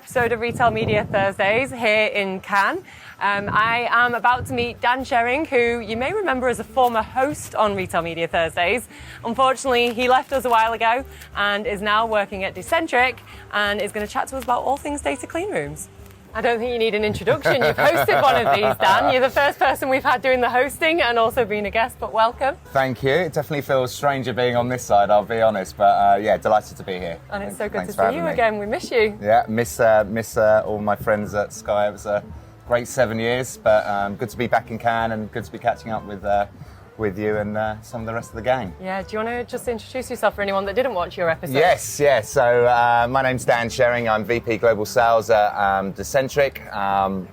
episode of Retail Media Thursdays here in Cannes. I am about to meet Dan Shering, who you may remember as a former host on Retail Media Thursdays. Unfortunately, he left us a while ago and is now working at Decentriq and is going to chat to us about all things data clean rooms. I don't think you need an introduction. You've hosted one of these, Dan. You're the first person we've had doing the hosting and also being a guest, but welcome. Thank you. It definitely feels stranger being on this side, I'll be honest, but yeah, delighted to be here. And it's so good to see you again. We miss you. Yeah, miss all my friends at Sky. It was a great 7 years, but good to be back in Cannes and good to be catching up with you and some of the rest of the gang. Yeah, do you want to just introduce yourself for anyone that didn't watch your episode? Yes. So my name's Dan Shering. I'm VP Global Sales at Decentriq.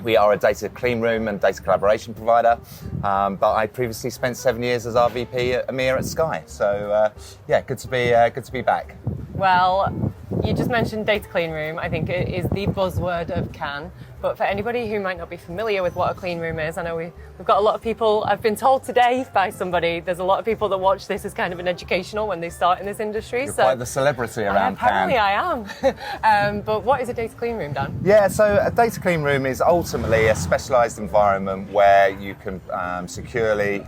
We are a data clean room and data collaboration provider, but I previously spent 7 years as our VP at EMEA at Sky. So yeah, good to be back. Well, you just mentioned data clean room. I think it is the buzzword of Cannes. But for anybody who might not be familiar with what a clean room is, I know we've got a lot of people, I've been told today by somebody, there's a lot of people that watch this as kind of an educational when they start in this industry. You're quite the celebrity around apparently Cannes. I am. But what is a data clean room, Dan? Yeah, so a data clean room is ultimately a specialised environment where you can securely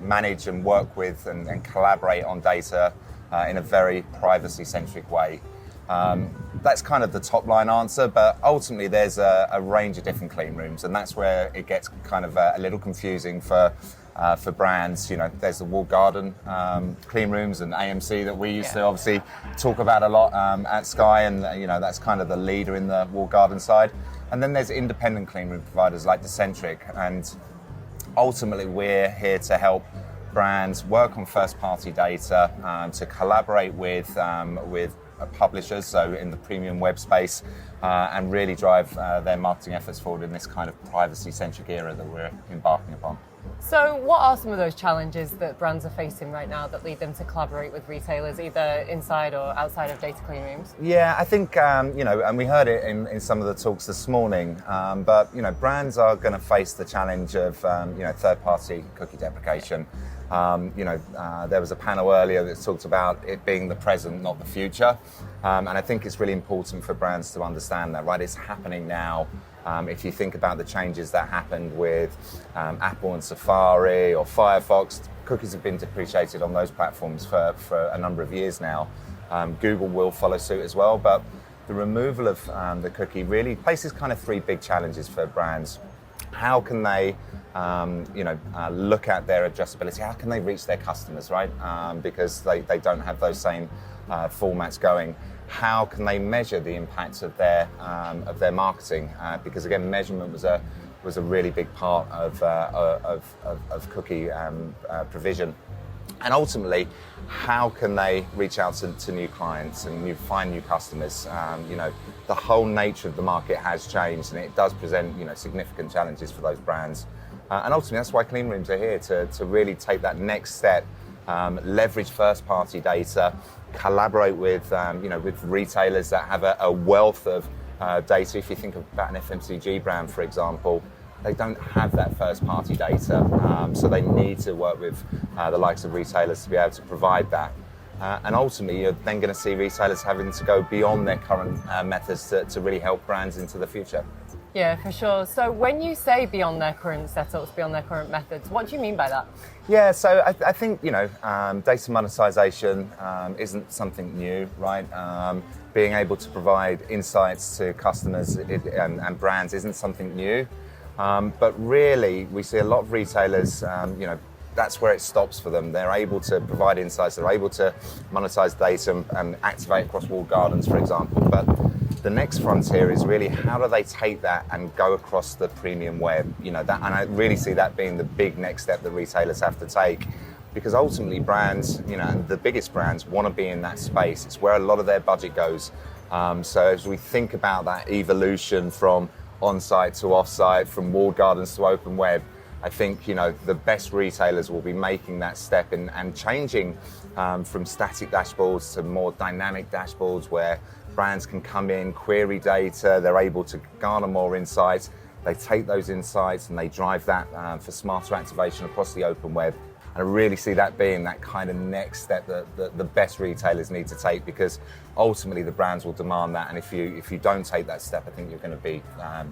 manage and work with and collaborate on data in a very privacy-centric way. That's kind of the top line answer, but ultimately there's a range of different clean rooms, and that's where it gets kind of a little confusing for brands. You know, there's the walled garden clean rooms and AMC that we used to obviously talk about a lot at Sky, and you know that's kind of the leader in the walled garden side. And then there's independent clean room providers like Decentriq, and ultimately we're here to help brands work on first-party data to collaborate with publishers, so in the premium web space, and really drive their marketing efforts forward in this kind of privacy-centric era that we're embarking upon. So what are some of those challenges that brands are facing right now that lead them to collaborate with retailers, either inside or outside of data clean rooms? Yeah, I think, you know, and we heard it in some of the talks this morning, but, you know, brands are going to face the challenge of, you know, third-party cookie deprecation. You know, there was a panel earlier that talked about it being the present, not the future. And I think it's really important for brands to understand that, right? It's happening now. If you think about the changes that happened with Apple and Safari or Firefox, cookies have been depreciated on those platforms for a number of years now. Google will follow suit as well, but the removal of the cookie really places kind of three big challenges for brands. How can they look at their adjustability? How can they reach their customers, right? Because they don't have those same formats going. How can they measure the impact of their marketing? Because again, measurement was a really big part of cookie provision. And ultimately, how can they reach out to new clients and find new customers? You know, the whole nature of the market has changed, and it does present, you know, significant challenges for those brands. And ultimately, that's why clean rooms are here to really take that next step, leverage first-party data, collaborate with with retailers that have a wealth of data. If you think about an FMCG brand, for example, they don't have that first-party data, so they need to work with the likes of retailers to be able to provide that. And ultimately, you're then going to see retailers having to go beyond their current methods to really help brands into the future. Yeah, for sure. So when you say beyond their current setups, beyond their current methods, what do you mean by that? Yeah, so I think, you know, data monetization isn't something new, right? Being able to provide insights to customers and brands isn't something new. But really, we see a lot of retailers, you know, that's where it stops for them. They're able to provide insights, they're able to monetize data and activate across walled gardens, for example. But the next frontier is really how do they take that and go across the premium web? You know, that, and I really see that being the big next step that retailers have to take, because ultimately brands, you know, and the biggest brands want to be in that space. It's where a lot of their budget goes. So as we think about that evolution from on-site to off-site, from walled gardens to open web, I think, you know, the best retailers will be making that step and changing from static dashboards to more dynamic dashboards where brands can come in, query data, they're able to garner more insights. They take those insights and they drive that for smarter activation across the open web. I really see that being that kind of next step that the best retailers need to take, because ultimately the brands will demand that, and if you don't take that step, I think you're going to be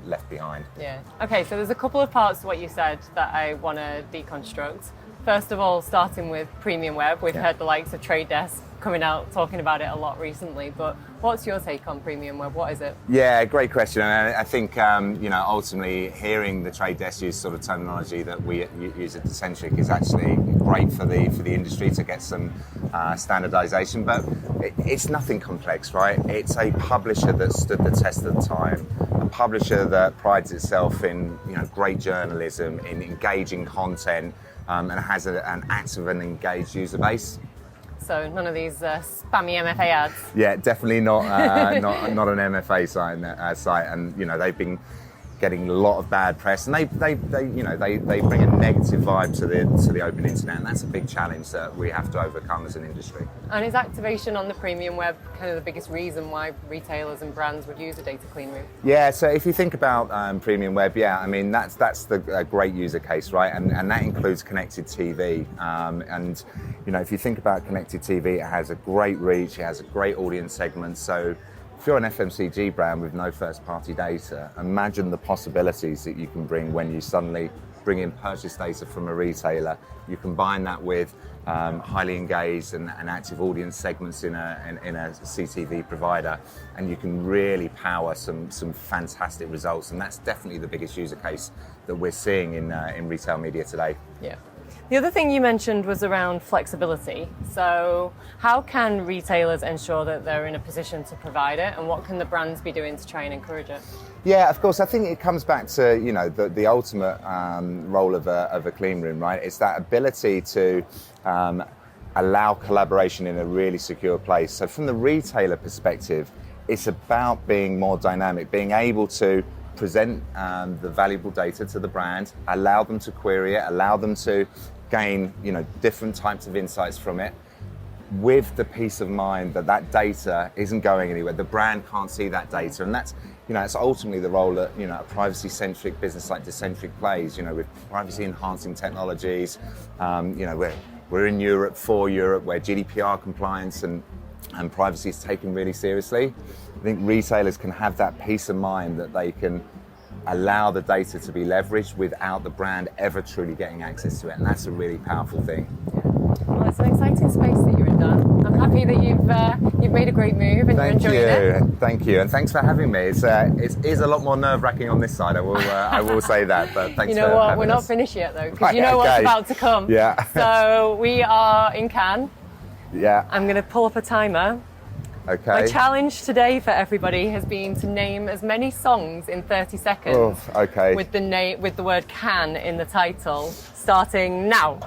left behind. Yeah. Okay, so there's a couple of parts to what you said that I want to deconstruct. First of all, starting with premium web, we've heard the likes of Trade Desk coming out talking about it a lot recently, but what's your take on premium web? What is it? Yeah, great question. And I think ultimately hearing the Trade Desk use sort of terminology that we use at Decentriq is actually great for the industry to get some standardization. But it's nothing complex, right? It's a publisher that stood the test of time, a publisher that prides itself in great journalism, in engaging content, and has an active and engaged user base. So none of these spammy MFA ads. Yeah, definitely not not an MFA site, and they've been getting a lot of bad press, and they bring a negative vibe to the open internet, and that's a big challenge that we have to overcome as an industry. And is activation on the premium web kind of the biggest reason why retailers and brands would use a data clean room? Yeah, so if you think about premium web, I mean that's the great user case, right? And that includes connected TV. And if you think about connected TV, it has a great reach, it has a great audience segment. So if you're an FMCG brand with no first-party data, imagine the possibilities that you can bring when you suddenly bring in purchase data from a retailer. You combine that with highly engaged and active audience segments in a CTV provider, and you can really power some fantastic results. And that's definitely the biggest user case that we're seeing in retail media today. Yeah. The other thing you mentioned was around flexibility. So how can retailers ensure that they're in a position to provide it, and what can the brands be doing to try and encourage it? Yeah, of course. I think it comes back to the ultimate role of a clean room, right? It's that ability to allow collaboration in a really secure place. So from the retailer perspective, it's about being more dynamic, being able to present the valuable data to the brand, allow them to query it, allow them to gain different types of insights from it, with the peace of mind that data isn't going anywhere. The brand can't see that data, and that's it's ultimately the role that a privacy-centric business like Decentriq plays. With privacy-enhancing technologies, we're in Europe for Europe, where GDPR compliance and privacy is taken really seriously. I think retailers can have that peace of mind that they can allow the data to be leveraged without the brand ever truly getting access to it, and that's a really powerful thing. Well, it's an exciting space that you're in, Dan. I'm happy that you've made a great move and you're enjoying it. Thank you, and thanks for having me. It is a lot more nerve-wracking on this side. I will say that. But thanks. You know what? We're not finished yet though, because what's about to come. Yeah. So we are in Cannes. Yeah. I'm going to pull up a timer. Okay. My challenge today for everybody has been to name as many songs in 30 seconds. Oh, okay. With the word "can" in the title, starting now.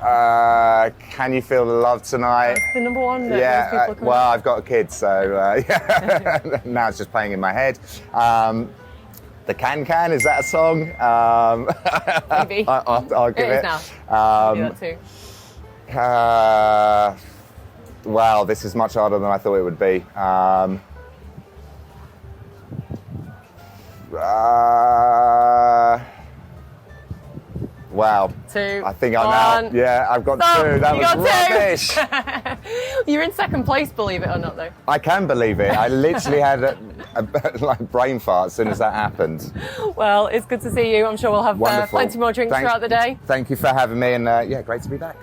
Can You Feel the Love Tonight? That's the number one. Yeah. Well, I've got a kid, so now it's just playing in my head. The Can, is that a song? Maybe. I'll give it. It is now. Do that too. Wow, this is much harder than I thought it would be. Wow. 2. I think I'm out. Yeah, I've got 2. That was rubbish. You're in second place, believe it or not, though. I can believe it. I literally had a brain fart as soon as that happened. Well, it's good to see you. I'm sure we'll have Wonderful. plenty more drinks throughout the day. Thank you for having me, and great to be back.